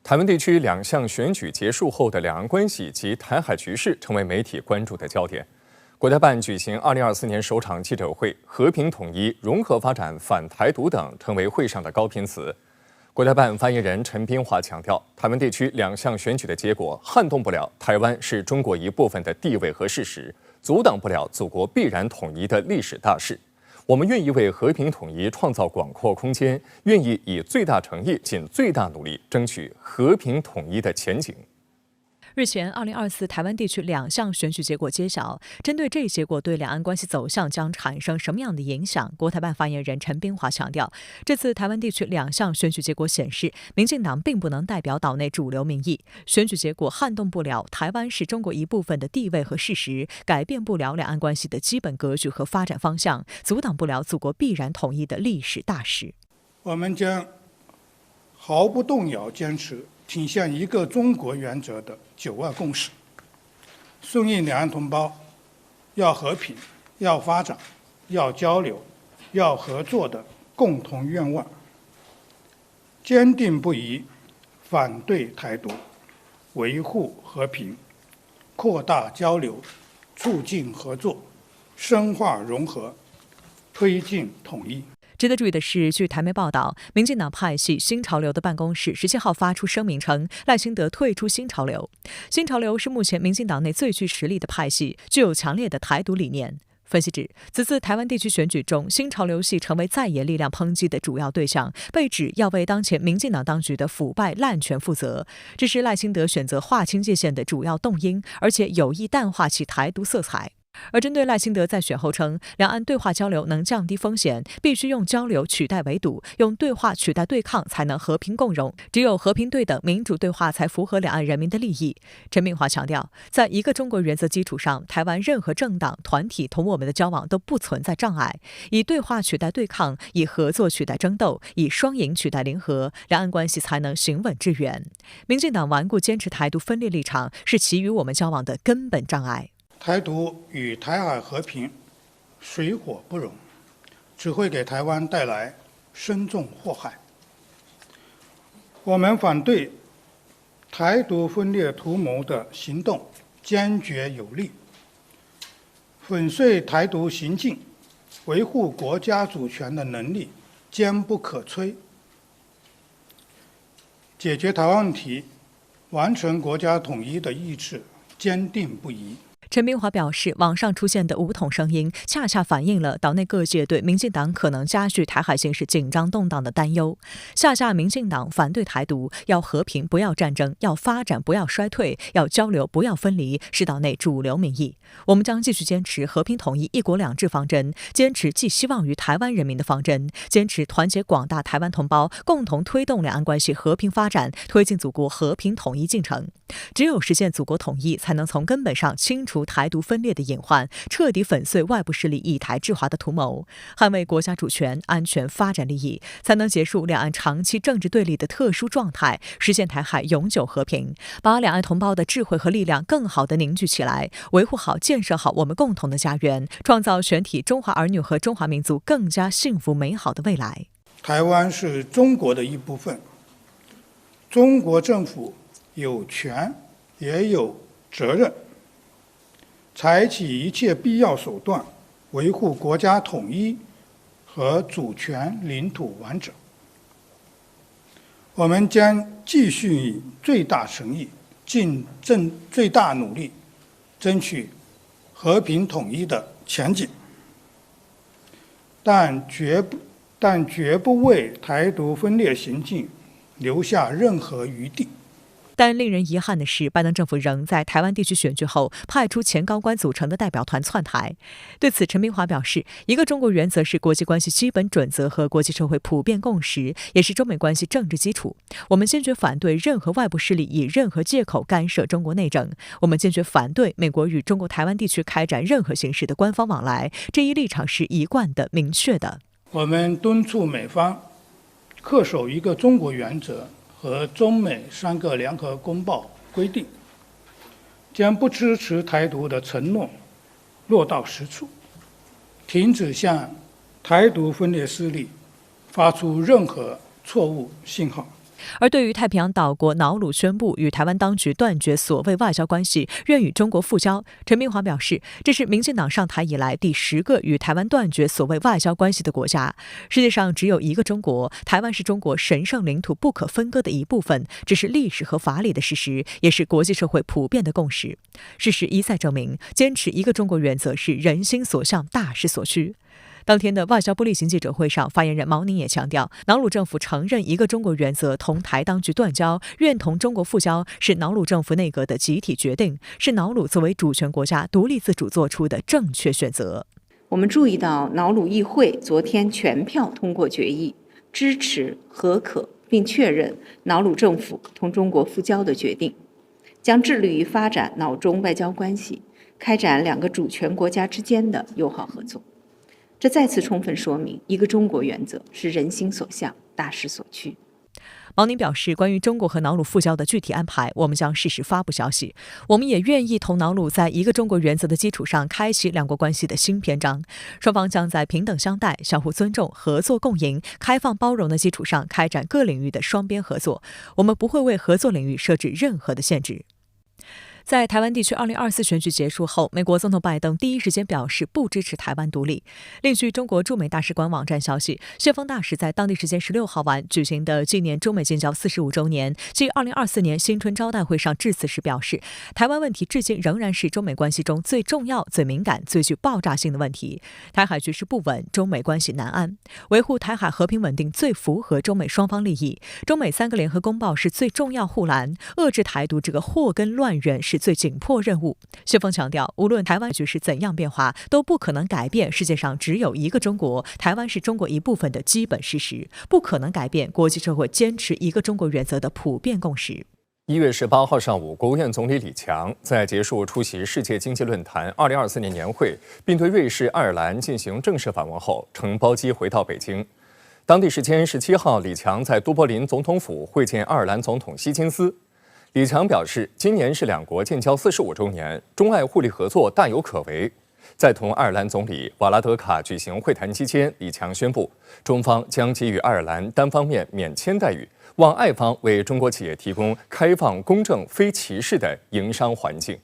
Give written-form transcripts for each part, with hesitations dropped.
台湾地区两项选举结束后的两岸关系及台海局势成为媒体关注的焦点。国台办举行2024年首场记者会，和平统一、融合发展、反台独等成为会上的高频词。国台办发言人陈斌华强调，台湾地区两项选举的结果撼动不了台湾是中国一部分的地位和事实，阻挡不了祖国必然统一的历史大势。我们愿意为和平统一创造广阔空间，愿意以最大诚意、尽最大努力，争取和平统一的前景。日前，2024台湾地区两项选举结果揭晓。针对这一结果对两岸关系走向将产生什么样的影响，国台办发言人陈斌华强调，这次台湾地区两项选举结果显示，民进党并不能代表岛内主流民意，选举结果撼动不了台湾是中国一部分的地位和事实，改变不了两岸关系的基本格局和发展方向，阻挡不了祖国必然统一的历史大势。我们将毫不动摇坚持体现一个中国原则的9·2共识，顺应两岸同胞要和平、要发展、要交流、要合作的共同愿望，坚定不移反对台独，维护和平，扩大交流，促进合作，深化融合，推进统一。值得注意的是，据台媒报道，民进党派系新潮流的办公室17号发出声明称，赖清德退出新潮流。新潮流是目前民进党内最具实力的派系，具有强烈的台独理念。分析指，此次台湾地区选举中，新潮流系成为在野力量抨击的主要对象，被指要为当前民进党当局的腐败滥权负责，这是赖清德选择划清界限的主要动因，而且有意淡化其台独色彩。而针对赖清德在选后称，两岸对话交流能降低风险，必须用交流取代围堵，用对话取代对抗，才能和平共荣。只有和平对等、民主对话才符合两岸人民的利益。陈炳华强调，在一个中国原则基础上，台湾任何政党、团体同我们的交往都不存在障碍。以对话取代对抗，以合作取代争斗，以双赢取代联合，两岸关系才能行稳致远。民进党顽固坚持台独分裂立场，是其与我们交往的根本障碍。台独与台海和平水火不容，只会给台湾带来深重祸害。我们反对台独分裂图谋的行动坚决有力，粉碎台独行径，维护国家主权的能力坚不可摧，解决台湾问题、完成国家统一的意志坚定不移。陈炳华表示，网上出现的武统声音，恰恰反映了岛内各界对民进党可能加剧台海形势紧张动荡的担忧。下架民进党反对台独，要和平不要战争，要发展不要衰退，要交流不要分离，是岛内主流民意。我们将继续坚持和平统一、一国两制方针，坚持寄希望于台湾人民的方针，坚持团结广大台湾同胞，共同推动两岸关系和平发展，推进祖国和平统一进程。只有实现祖国统一，才能从根本上清除台独分裂的隐患，彻底粉碎外部势力以台制华的图谋，捍卫国家主权、安全、发展利益，才能结束两岸长期政治对立的特殊状态，实现台海永久和平，把两岸同胞的智慧和力量更好地凝聚起来，维护好、建设好我们共同的家园，创造全体中华儿女和中华民族更加幸福美好的未来。台湾是中国的一部分，中国政府有权也有责任采取一切必要手段，维护国家统一和主权领土完整。我们将继续以最大诚意、尽最大努力，争取和平统一的前景，但绝不为台独分裂行径留下任何余地。但令人遗憾的是，拜登政府仍在台湾地区选举后派出前高官组成的代表团窜台。对此，陈炳华表示，一个中国原则是国际关系基本准则和国际社会普遍共识，也是中美关系政治基础。我们坚决反对任何外部势力以任何借口干涉中国内政，我们坚决反对美国与中国台湾地区开展任何形式的官方往来，这一立场是一贯的、明确的。我们敦促美方恪守一个中国原则和中美3个联合公报规定，将不支持台独的承诺落到实处，停止向台独分裂势力发出任何错误信号。而对于太平洋岛国瑙鲁宣布与台湾当局断绝所谓外交关系，愿与中国复交，陈明华表示，这是民进党上台以来第10个与台湾断绝所谓外交关系的国家。世界上只有一个中国，台湾是中国神圣领土不可分割的一部分，这是历史和法理的事实，也是国际社会普遍的共识。事实一再证明，坚持一个中国原则是人心所向，大势所趋。当天的外交部例行记者会上，发言人毛宁也强调，瑙鲁政府承认一个中国原则，同台当局断交，愿同中国复交，是瑙鲁政府内阁的集体决定，是瑙鲁作为主权国家独立自主做出的正确选择。我们注意到，瑙鲁议会昨天全票通过决议，支持、核可并确认瑙鲁政府同中国复交的决定，将致力于发展瑙中外交关系，开展2个主权国家之间的友好合作。这再次充分说明，一个中国原则是人心所向，大势所趋。毛宁表示，关于中国和瑙鲁复交的具体安排，我们将适时发布消息。我们也愿意同瑙鲁在一个中国原则的基础上，开启2国关系的新篇章。双方将在平等相待、相互尊重、合作共赢、开放包容的基础上，开展各领域的双边合作。我们不会为合作领域设置任何的限制。在台湾地区2024选举结束后，美国总统拜登第一时间表示不支持台湾独立。另据中国驻美大使馆网站消息，谢峰大使在当地时间16号晚举行的纪念中美建交45周年暨2024年新春招待会上致辞时表示，台湾问题至今仍然是中美关系中最重要、最敏感、最具爆炸性的问题。台海局势不稳，中美关系难安，维护台海和平稳定最符合中美双方利益。中美3个联合公报是最重要护栏，遏制台独这个祸根乱源是最紧迫任务。谢峰强调，无论台湾局势怎样变化，都不可能改变世界上只有一个中国，台湾是中国一部分的基本事实，不可能改变国际社会坚持一个中国原则的普遍共识。1月18号上午，国务院总理李强在结束出席世界经济论坛2024年年会，并对瑞士、爱尔兰进行正式访问后，乘包机回到北京。当地时间17号，李强在都柏林总统府会见爱尔兰总统希金斯。李强表示，今年是2国建交45周年，中爱互利合作大有可为。在同爱尔兰总理瓦拉德卡举行会谈期间，李强宣布，中方将给予爱尔兰单方面免签待遇，望爱方为中国企业提供开放、公正、非歧视的营商环境。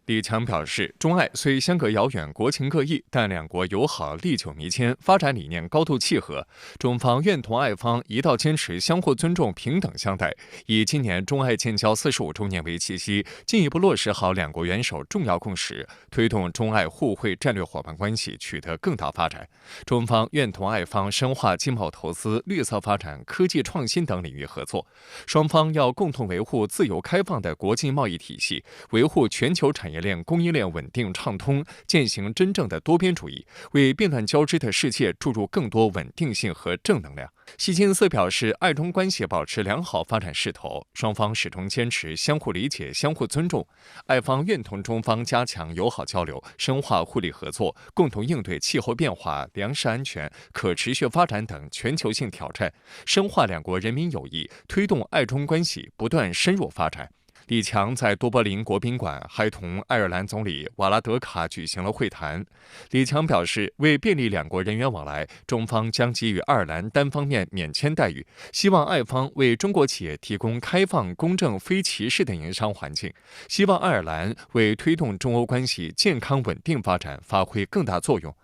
李强表示，中爱虽相隔遥远，国情各异，但2国友好历久弥坚，发展理念高度契合。中方愿同爱方一道坚持相互尊重、平等相待，以今年中爱建交45周年为契机，进一步落实好2国元首重要共识，推动中爱互惠战略伙伴关系取得更大发展。中方愿同爱方深化经贸投资、绿色发展、科技创新等领域合作。双方要共同维护自由开放的国际贸易体系，维护全球产业链、供应链稳定畅通，践行真正的多边主义，为变乱交织的世界注入更多稳定性和正能量。希金斯表示，爱中关系保持良好发展势头，双方始终坚持相互理解、相互尊重。爱方愿同中方加强友好交流，深化互利合作，共同应对气候变化、粮食安全、可持续发展等全球性挑战，深化2国人民友谊，推动爱中关系不断深入发展。李强在都柏林国宾馆还同爱尔兰总理瓦拉德卡举行了会谈。李强表示，为便利2国人员往来，中方将给予爱尔兰单方面免签待遇，希望爱方为中国企业提供开放、公正、非歧视的营商环境，希望爱尔兰为推动中欧关系健康稳定发展发挥更大作用。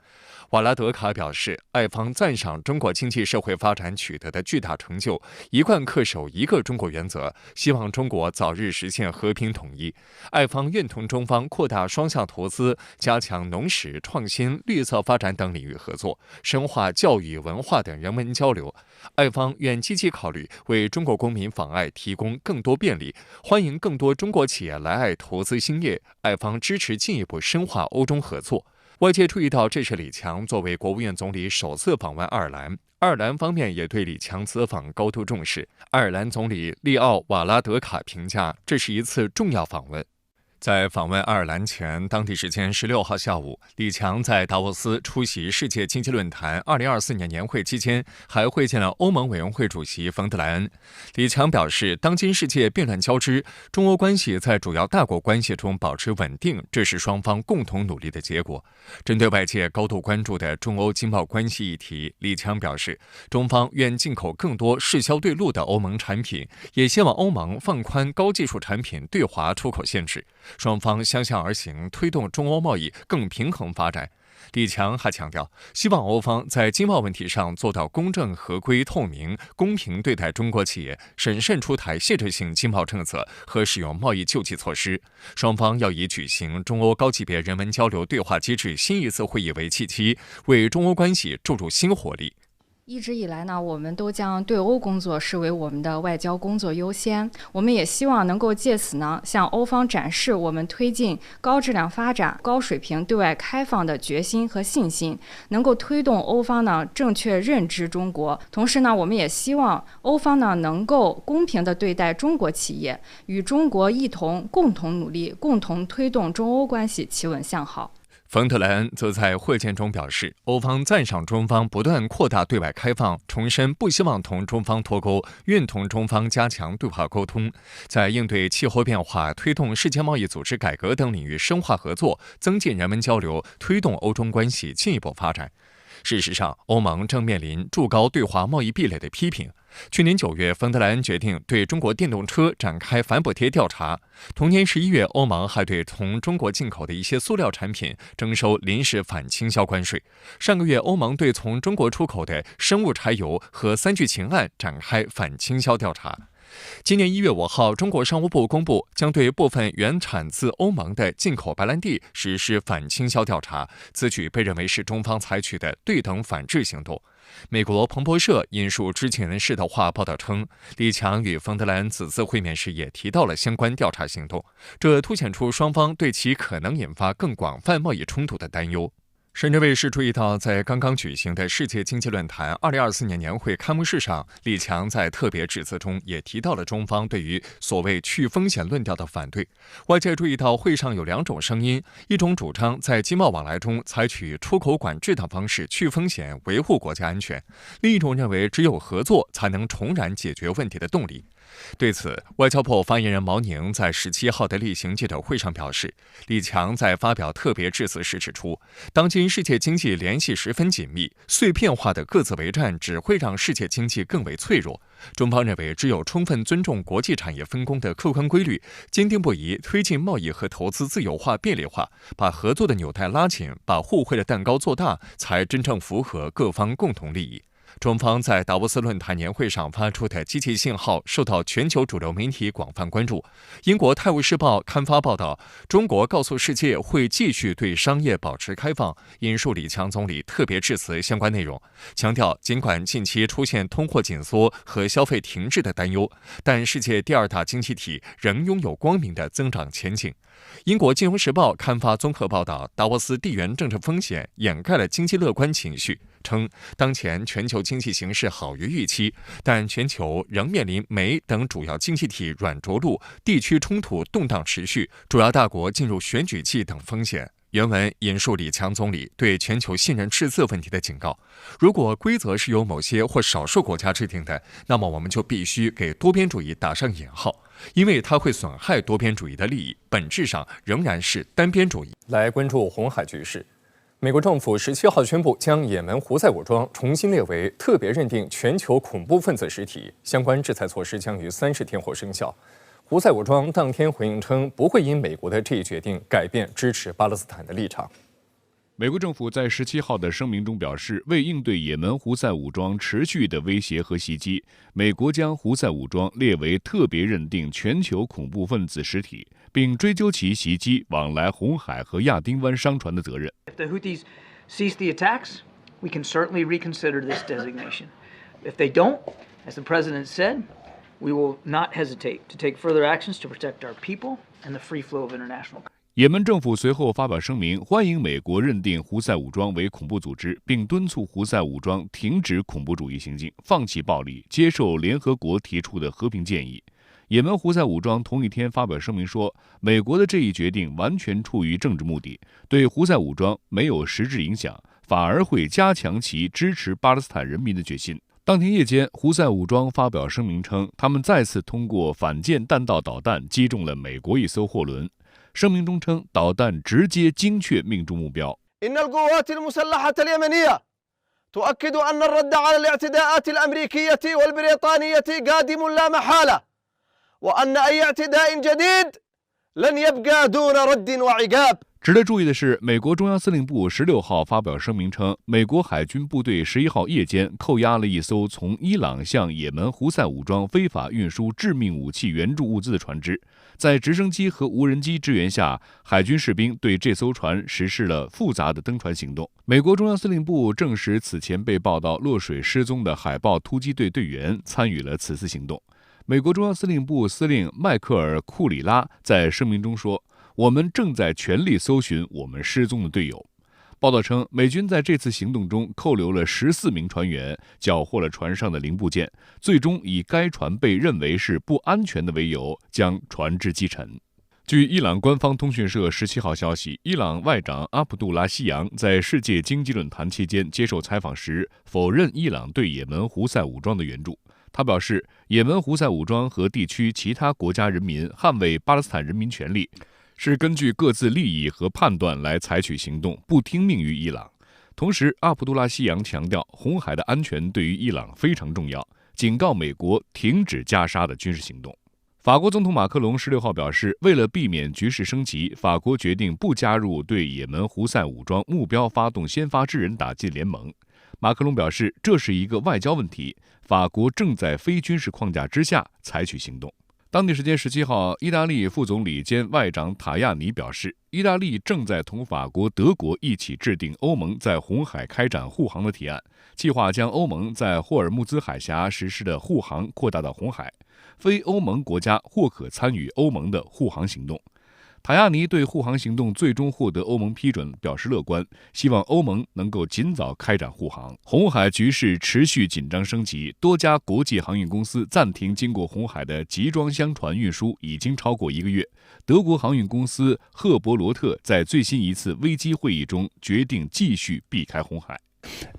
瓦拉德卡表示，爱方赞赏中国经济社会发展取得的巨大成就，一贯恪守一个中国原则，希望中国早日实现和平统一。爱方愿同中方扩大双向投资，加强农史、创新、绿色发展等领域合作，深化教育、文化等人文交流。爱方愿积极考虑为中国公民访爱提供更多便利，欢迎更多中国企业来爱投资兴业。爱方支持进一步深化欧中合作。外界注意到，这是李强作为国务院总理首次访问爱尔兰，爱尔兰方面也对李强此访高度重视。爱尔兰总理利奥·瓦拉德卡评价，这是一次重要访问。在访问爱尔兰前，当地时间16号下午，李强在达沃斯出席世界经济论坛2024年年会期间，还会见了欧盟委员会主席冯德莱恩。李强表示，当今世界变乱交织，中欧关系在主要大国关系中保持稳定，这是双方共同努力的结果。针对外界高度关注的中欧经贸关系议题，李强表示，中方愿进口更多适销对路的欧盟产品，也希望欧盟放宽高技术产品对华出口限制。双方相向而行，推动中欧贸易更平衡发展。李强还强调，希望欧方在经贸问题上做到公正、合规、透明、公平对待中国企业，审慎出台限制性经贸政策和使用贸易救济措施。双方要以举行中欧高级别人文交流对话机制新一次会议为契机，为中欧关系注入新活力。一直以来呢，我们都将对欧工作视为我们的外交工作优先。我们也希望能够借此呢，向欧方展示我们推进高质量发展、高水平对外开放的决心和信心，能够推动欧方呢正确认知中国。同时呢，我们也希望欧方呢能够公平地对待中国企业，与中国共同努力，共同推动中欧关系企稳向好。冯德莱恩则在会见中表示，欧方赞赏中方不断扩大对外开放，重申不希望同中方脱钩，愿同中方加强对话沟通，在应对气候变化、推动世界贸易组织改革等领域深化合作，增进人文交流，推动欧中关系进一步发展。事实上，欧盟正面临筑高对华贸易壁垒的批评。去年9月，冯德莱恩决定对中国电动车展开反补贴调查。同年11月，欧盟还对从中国进口的一些塑料产品征收临时反倾销关税。上个月，欧盟对从中国出口的生物柴油和3聚氰胺展开反倾销调查。今年1月5号，中国商务部公布将对部分原产自欧盟的进口白兰地实施反倾销调查，此举被认为是中方采取的对等反制行动。美国彭博社引述知情人士的话报道称，李强与冯德莱恩此次会面时也提到了相关调查行动，这凸显出双方对其可能引发更广泛贸易冲突的担忧。深圳卫视注意到，在刚刚举行的世界经济论坛2024年年会开幕式上，李强在特别致辞中也提到了中方对于所谓去风险论调的反对。外界注意到会上有2种声音，一种主张在经贸往来中采取出口管制等方式去风险，维护国家安全；另一种认为只有合作才能重燃解决问题的动力。对此，外交部发言人毛宁在17号的例行记者会上表示，李强在发表特别致辞时指出，当今世界经济联系十分紧密，碎片化的各自为战只会让世界经济更为脆弱。中方认为，只有充分尊重国际产业分工的客观规律，坚定不移推进贸易和投资自由化便利化，把合作的纽带拉紧，把互惠的蛋糕做大，才真正符合各方共同利益。中方在达沃斯论坛年会上发出的积极信号受到全球主流媒体广泛关注。英国《泰晤士报》刊发报道，中国告诉世界会继续对商业保持开放，引述李强总理特别致辞相关内容，强调尽管近期出现通货紧缩和消费停滞的担忧，但世界第2大经济体仍拥有光明的增长前景。英国《金融时报》刊发综合报道，达沃斯地缘政治风险掩盖了经济乐观情绪，称当前全球经济形势好于预期，但全球仍面临美等主要经济体软着陆、地区冲突动荡持续、主要大国进入选举季等风险。原文引述李强总理对全球信任赤字问题的警告：如果规则是由某些或少数国家制定的，那么我们就必须给多边主义打上引号，因为它会损害多边主义的利益，本质上仍然是单边主义。来关注红海局势。美国政府17号宣布将也门胡塞武装重新列为特别认定全球恐怖分子实体，相关制裁措施将于30天后生效。胡塞武装当天回应称，不会因美国的这一决定改变支持巴勒斯坦的立场。美国政府在17号的声明中表示，为应对也门胡塞武装持续的威胁和袭击，美国将胡塞武装列为特别认定全球恐怖分子实体，并追究其袭击往来红海和亚丁湾商船的责任。If the Houthis cease the attacks, we can certainly reconsider this designation. If they don't, as the president said, we will not hesitate to take further actions to protect our people and the free flow of international. 也门政府随后发表声明，欢迎美国认定胡塞武装为恐怖组织，并敦促胡塞武装停止恐怖主义行径，放弃暴力，接受联合国提出的和平建议。也门胡塞武装同一天发表声明说，美国的这一决定完全出于政治目的，对胡塞武装没有实质影响，反而会加强其支持巴勒斯坦人民的决心。当天夜间，胡塞武装发表声明称，他们再次通过反舰弹道导弹击中了美国一艘货轮。声明中称，导弹直接精确命中目标。تؤكد أن الرد على الاعتداءات الأمريكية والبريطانية قادم لا محالة وأن أي اعتداء جديد لن يبقى دون رد وعقاب。值得注意的是，美国中央司令部16号发表声明称，美国海军部队11号夜间扣押了一艘从伊朗向也门胡塞武装非法运输致命武器援助物资的船只。在直升机和无人机支援下，海军士兵对这艘船实施了复杂的登船行动。美国中央司令部证实，此前被报道落水失踪的海豹突击队队员参与了此次行动。美国中央司令部司令迈克尔·库里拉在声明中说，我们正在全力搜寻我们失踪的队友。报道称，美军在这次行动中扣留了14名船员，缴获了船上的零部件，最终以该船被认为是不安全的为由，将船只击沉。据伊朗官方通讯社17号消息，伊朗外长阿卜杜拉希扬在世界经济论坛期间接受采访时，否认伊朗对也门胡塞武装的援助。他表示，也门胡塞武装和地区其他国家人民捍卫巴勒斯坦人民权利，是根据各自利益和判断来采取行动，不听命于伊朗。同时，阿卜杜拉希扬强调，红海的安全对于伊朗非常重要，警告美国停止加沙的军事行动。法国总统马克龙16号表示，为了避免局势升级，法国决定不加入对也门胡塞武装目标发动先发制人打击联盟。马克龙表示，这是一个外交问题，法国正在非军事框架之下采取行动。当地时间17号，意大利副总理兼外长塔亚尼表示，意大利正在同法国、德国一起制定欧盟在红海开展护航的提案，计划将欧盟在霍尔木兹海峡实施的护航扩大到红海，非欧盟国家或可参与欧盟的护航行动。塔亚尼对护航行动最终获得欧盟批准表示乐观，希望欧盟能够尽早开展护航。红海局势持续紧张升级，多家国际航运公司暂停经过红海的集装箱船运输已经超过1个月。德国航运公司赫伯罗特在最新一次危机会议中决定继续避开红海。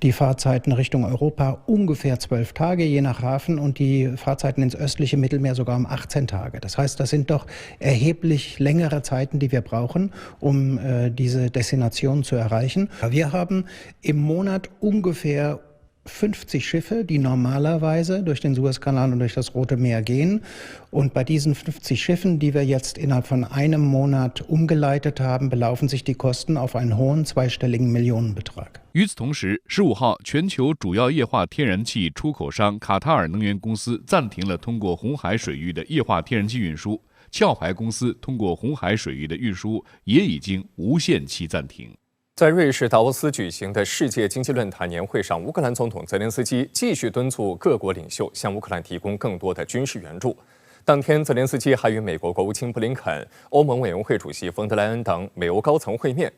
Die Fahrzeiten Richtung Europa ungefähr 12 Tage, je nach Hafen, und die Fahrzeiten ins östliche Mittelmeer sogar um 18 Tage. Das heißt, das sind doch erheblich längere Zeiten, die wir brauchen, um diese Destination zu erreichen. Wir haben im Monat ungefähr 50 Schiffe, die normalerweise durch den Suezkanal und durch das Rote Meer gehen. Und bei diesen 50 Schiffen, die wir jetzt innerhalb von einem Monat umgeleitet haben, belaufen sich die Kosten auf einen hohen zweistelligen Millionenbetrag. 与此同时，15号，全球主要液化天然气出口商卡塔尔能源公司暂停了通过红海水域的液化天然气运输，壳牌公司通过红海水域的运输也已经无限期暂停。在瑞士达沃斯举行的世界经济论坛年会上，乌克兰总统泽连斯基继续敦促各国领袖向乌克兰提供更多的军事援助。当天，泽连斯基还与美国国务卿布林肯、欧盟委员会主席冯德莱恩等美欧高层会面。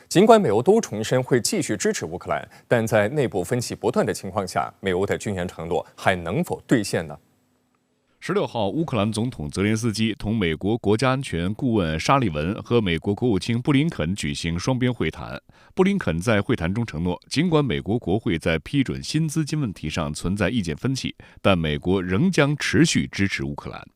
尽管美欧都重申会继续支持乌克兰，但在内部分歧不断的情况下，美欧的军援承诺还能否兑现呢？16号，乌克兰总统泽连斯基同美国国家安全顾问沙利文和美国国务卿布林肯举行双边会谈。布林肯在会谈中承诺，尽管美国国会在批准新资金问题上存在意见分歧，但美国仍将持续支持乌克兰。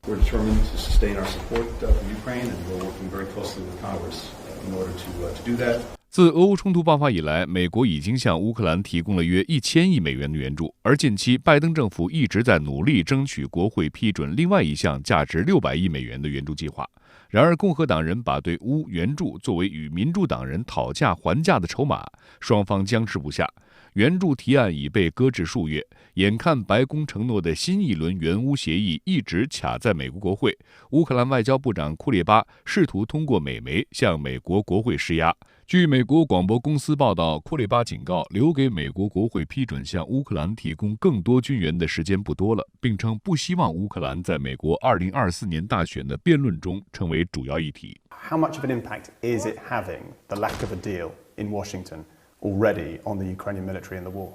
自俄乌冲突爆发以来，美国已经向乌克兰提供了约1000亿美元的援助，而近期拜登政府一直在努力争取国会批准另外一项价值600亿美元的援助计划。然而，共和党人把对乌援助作为与民主党人讨价还价的筹码，双方僵持不下。援助提案已被搁置数月，眼看白宫承诺的新一轮援乌协议一直卡在美国国会，乌克兰外交部长库列巴试图通过美媒向美国国会施压。据美国广播公司报道，库列巴警告，留给美国国会批准向乌克兰提供更多军援的时间不多了，并称不希望乌克兰在美国2024年大选的辩论中成为主要议题。How much of an impact is it having, the lack of a deal in Washington already on the Ukrainian military and the war?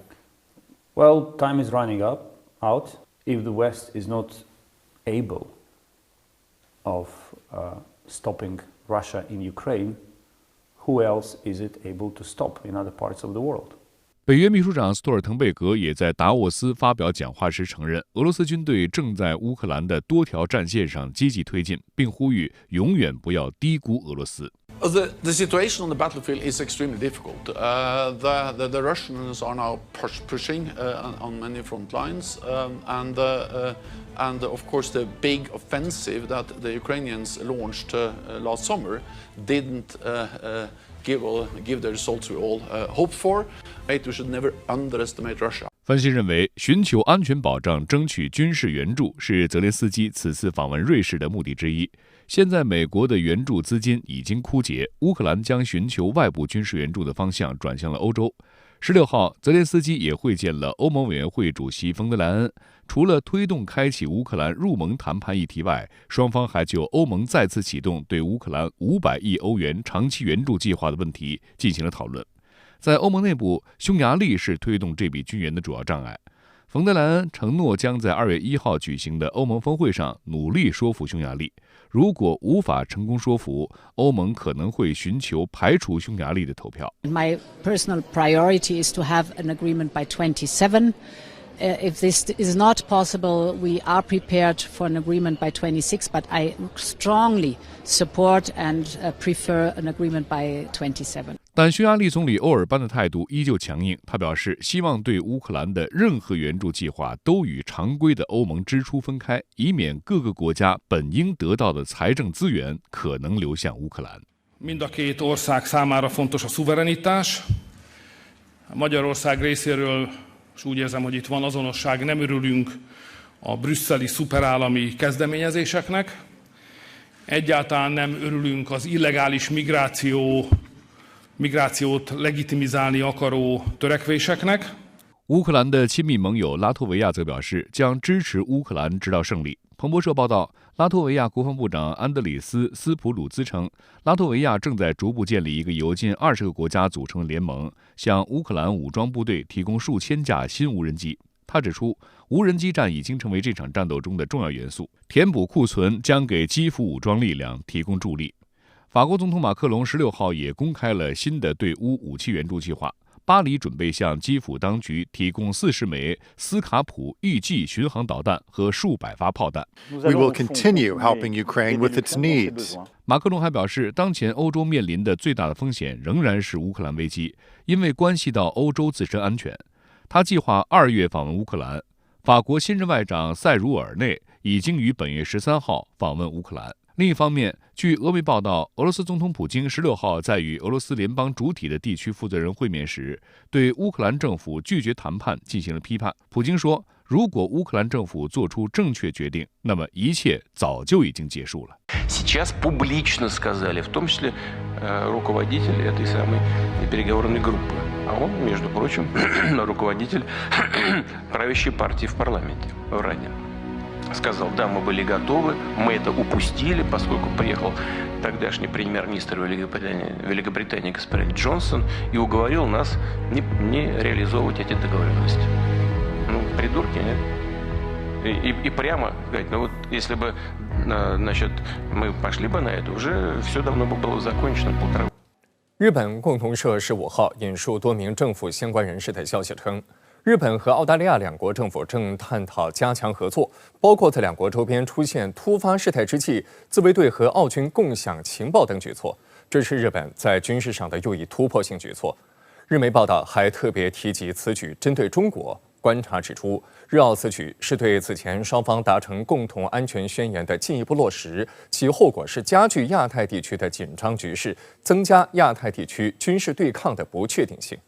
Well, time is running out. If the West is not able of stopping Russia in Ukraine, who else is it able to stop in other parts of the world? 北约秘书长斯托尔滕贝格也在达沃斯发表讲话时承认，俄罗斯军队正在乌克兰的多条战线上积极推进，并呼吁永远不要低估俄罗斯。The situation on the battlefield is extremely difficult. The Russians are now pushing on many front lines, and of course the big offensive that the Ukrainians launched last summer didn't give the results we all hoped for. We should never underestimate Russia. 分析认为，寻求安全保障、争取军事援助是泽连斯基此次访问瑞士的目的之一。现在，美国的援助资金已经枯竭，乌克兰将寻求外部军事援助的方向转向了欧洲。16号，泽连斯基也会见了欧盟委员会主席冯德莱恩。除了推动开启乌克兰入盟谈判议题外，双方还就欧盟再次启动对乌克兰500亿欧元长期援助计划的问题进行了讨论。在欧盟内部，匈牙利是推动这笔军援的主要障碍。冯德莱恩承诺将在2月1号举行的欧盟峰会上努力说服匈牙利。如果无法成功说服，欧盟可能会寻求排除匈牙利的投票。My personal priority is to have an agreement by 27. If this is not possible, we are prepared for an agreement by 26, but I strongly support and prefer an agreement by 27. 但匈牙利总理欧尔班的态度依旧强硬，他表示希望对乌克兰的任何援助计划都与常规的欧盟支出分开，以免各个国家本应得到的财政资源可能流向乌克兰。Mind a két ország számára fontos a szuverenitás. Magyarország részéről és úgy érzem, hogy itt van azonosság, nem örülünk a brüsszeli szuperállami kezdeményezéseknek. Egyáltalán nem örülünk az illegális migrációt legitimizálni akaró törekvéseknek. 乌克兰的亲密盟友拉脱维亚则表示将支持乌克兰直到胜利。彭博社报道，拉脱维亚国防部长安德里斯·斯普鲁兹称，拉脱维亚正在逐步建立一个由近20个国家组成的联盟，向乌克兰武装部队提供数千架新无人机。他指出，无人机战已经成为这场战斗中的重要元素，填补库存将给基辅武装力量提供助力。法国总统马克龙16号也公开了新的对乌武器援助计划。巴黎准备向基辅当局提供40枚斯卡普预计巡航导弹和数百发炮弹。We will continue helping Ukraine with its needs. 马克龙还表示，当前欧洲面临的最大的风险仍然是乌克兰危机，因为关系到欧洲自身安全。他计划2月访问乌克兰。法国新任外长塞茹尔内已经于本月13号访问乌克兰。另一方面，据俄媒报道，俄罗斯总统普京16号在与俄罗斯联邦主体的地区负责人会面时，对乌克兰政府拒绝谈判进行了批判。普京说，如果乌克兰政府做出正确决定，那么一切早就已经结束了。Сейчас публично сказали, в том числе руководитель этой самой переговорной группы, а он, между прочим, руководитель правящей партии в парламенте, в Раде. Сказал, да, мы были готовы, мы это упустили, поскольку приехал тогдашний премьер-министр Великобритании господин Джонсон и уговорил нас не реализовывать эти договоренности. Ну, придурки, нет? И прямо сказать, ну вот если бы, значит, мы пошли бы на это, уже все давно бы было закончено полтора. 日本共同社15号引述多名政府相关人士的消息称，日本和澳大利亚两国政府正探讨加强合作，包括在两国周边出现突发事态之际，自卫队和澳军共享情报等举措。这是日本在军事上的又一突破性举措。日媒报道还特别提及此举针对中国。观察指出，日澳此举是对此前双方达成共同安全宣言的进一步落实，其后果是加剧亚太地区的紧张局势，增加亚太地区军事对抗的不确定性。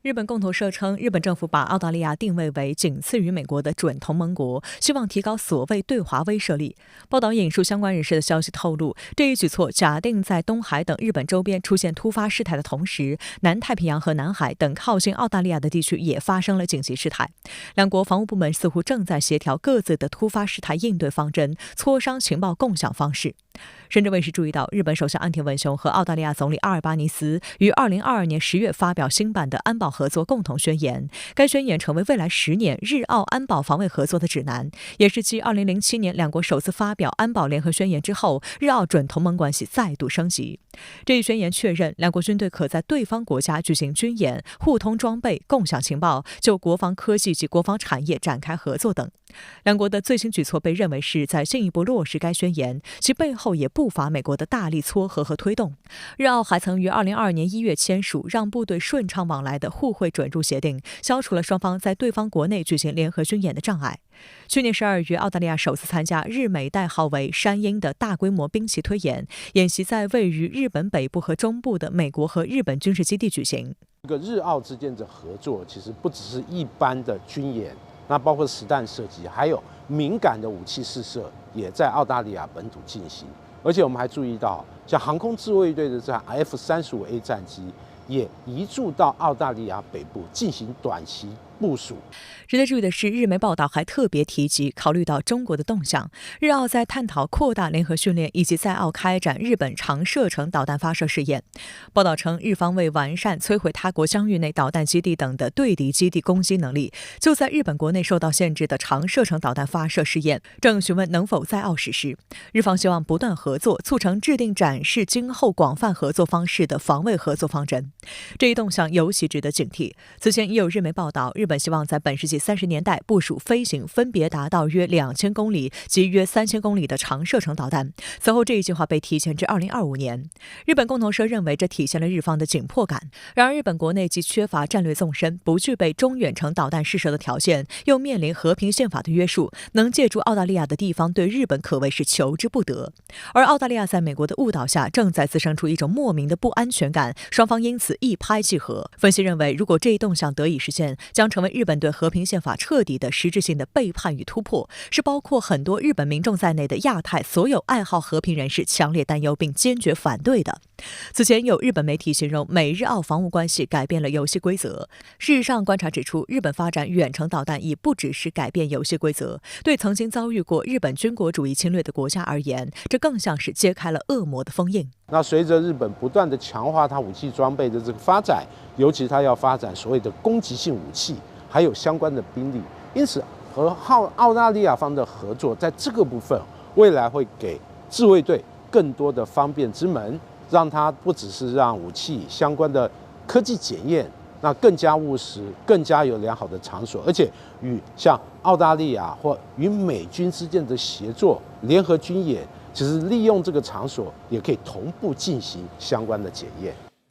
日本共同社称，日本政府把澳大利亚定位为仅次于美国的准同盟国，希望提高所谓对华威慑力。报道引述相关人士的消息透露，这一举措假定在东海等日本周边出现突发事态的同时，南太平洋和南海等靠近澳大利亚的地区也发生了紧急事态。两国防务部门似乎正在协调各自的突发事态应对方针，磋商情报共享方式。深圳卫视注意到，日本首相岸田文雄和澳大利亚总理阿尔巴尼斯于2022年10月发表新版的安保合作共同宣言。该宣言成为未来10年日澳安保防卫合作的指南，也是继2007年两国首次发表安保联合宣言之后，日澳准同盟关系再度升级。这一宣言确认，两国军队可在对方国家举行军演、互通装备、共享情报、就国防科技及国防产业展开合作等。两国的最新举措被认为是在进一步落实该宣言，其背后也不乏美国的大力撮合和推动。日澳还曾于2022年1月签署让部队顺畅往来的互惠准入协定，消除了双方在对方国内举行联合军演的障碍。去年12月，澳大利亚首次参加日美代号为山鹰的大规模兵棋推演，演习在位于日本北部和中部的美国和日本军事基地举行。这个日澳之间的合作其实不只是一般的军演，那包括实弹射击，还有敏感的武器试射也在澳大利亚本土进行。而且我们还注意到，像航空自卫队的这 F-35A 战机也移驻到澳大利亚北部进行短期部署。值得注意的是，日媒报道还特别提及，考虑到中国的动向，日澳在探讨扩大联合训练以及在澳开展日本长射程导弹发射试验。报道称，日方为完善摧毁他国疆域内导弹基地等的对敌基地攻击能力，就在日本国内受到限制的长射程导弹发射试验，正询问能否在澳实施。日方希望不断合作，促成制定展示今后广泛合作方式的防卫合作方针。这一动向尤其值得警惕。此前也有日媒报道，日本希望在本世纪30年代部署飞行分别达到约2000公里及约3000公里的长射程导弹，此后这一计划被提前至2025年。日本共同社认为这体现了日方的紧迫感。然而日本国内既缺乏战略纵深，不具备中远程导弹试射的条件，又面临和平宪法的约束，能借助澳大利亚的地方对日本可谓是求之不得。而澳大利亚在美国的误导下，正在滋生出一种莫名的不安全感，双方因此一拍即合。分析认为，如果这一动向得以实现，将成为日本对和平宪法彻底的实质性的背叛与突破，是包括很多日本民众在内的亚太所有爱好和平人士强烈担忧并坚决反对的。此前有日本媒体形容美日澳防务关系改变了游戏规则。事实上，观察指出，日本发展远程导弹已不只是改变游戏规则，对曾经遭遇过日本军国主义侵略的国家而言，这更像是揭开了恶魔的封印。那随着日本不断的强化它武器装备的这个发展，尤其它要发展所谓的攻击性武器，还有相关的兵力，因此和澳大利亚方的合作，在这个部分未来会给自卫队更多的方便之门，让它不只是让武器相关的科技检验那更加务实，更加有良好的场所，而且与像澳大利亚或与美军之间的协作联合军演，其实利用这个场所也可以同步进行相关的检验。